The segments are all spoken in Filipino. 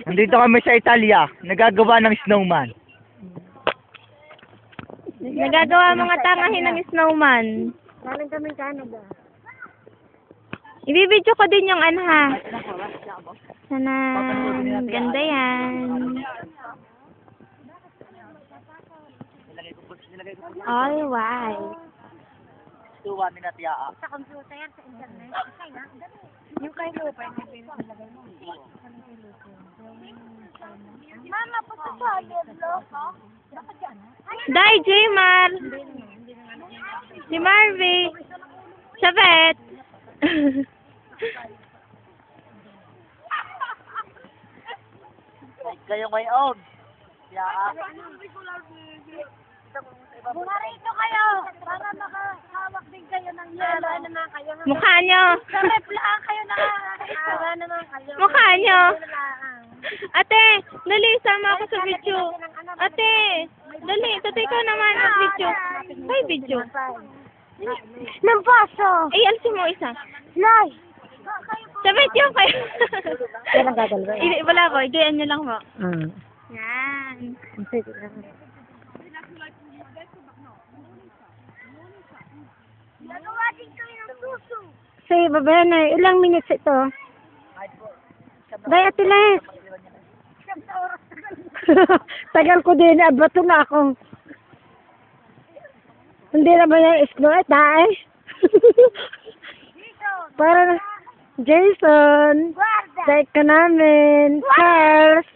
Nandito kami sa Italia, nagagawa ng snowman. Nagagawa mga tangahin ng snowman. Galing kami Canada. Ibibidyo ko din yung anha. Sana ganda yan. All white. Tuwa ni Natia. Sa computer, sa internet. Yung kay Lupa, yung pinilagay mo. Mama, pagkasali, loko. Bakit yan? Dai, Jmar. Si Marvy. Sabet. Kayo kay Og. Bumarito kayo para makahawak din kayo ng yelo. Naman kayo. Mukha nyo. Sa replaan kayo nakakahawa naman kayo. Mukha nyo. Ate, dali, sama ako sa video. Ate, dali, tatay ko naman ang video. Ay, video. Ng paso. Ay, alisin mo isa. Nay. Sa video kayo. Yan ang gagalaw. Wala ko, igayan nyo lang mo. Yan. Sige lang. Nagawa din kayo ng puso. Sige, babayan na. Ilang minutes ito? Daya, Tiles. Tagal ko din. Abato na ako. Hindi na ba yung snow? Dahil. Para na. Jason. Dahil ka namin. Charles.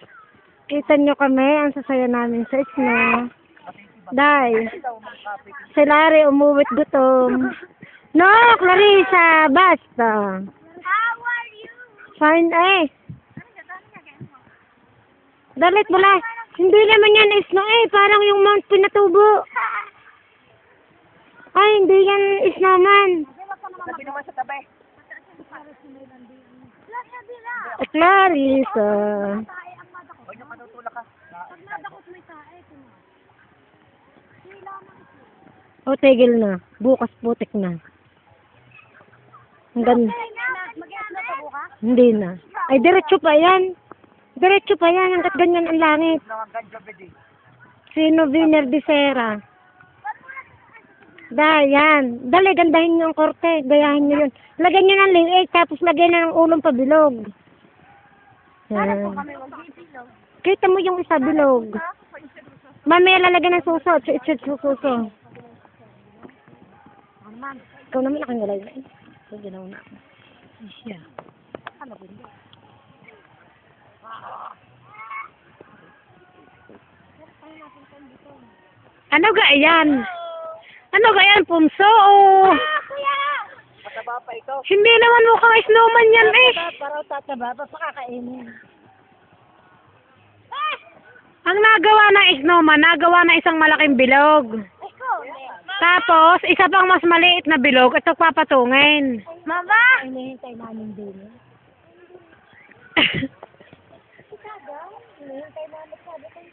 Kita nyo kami. Ang sasaya namin sa snow. Dahil. Si Larry umuwit gutom. No, Clarissa. Basta. How are you? Fine, eh. Dalit wala. Hindi naman yan snow, eh. Parang yung Mount Pinatubo. Ay, hindi yan snowman. Sabi naman sa tabi. Clarissa. Huwag niyo matutulak ka. O, tigil na. Bukas putik na. Ang ganda. Hindi na. Ay, diretso pa yan. Diretso pa yan. Hanggat ganyan ang langit. Sino Viner de Serra? Yan. Dali, gandahin niyo ang korte. Gayahin niyo yun. Lagyan niyo ng liig, tapos lagyan na ng ulong pabilog. Yan. Kita mo yung isa bilog. Mamaya lalagyan ng suso. Suso. Ikaw naman nakangilay na eh. Ito, ginaw na ako. Yeah. Ano ga yan? Ano ga yan, Pumso? Mataba pa ito. Hindi naman mukhang snowman yan eh. Parang tataba pa pakakainin. Ang nagawa ng snowman, nagawa na isang malaking bilog. Tapos, isa pang mas maliit na bilog, ito papatungin. Mama! Hinihintay namin din. Hinihintay namin sabi ko,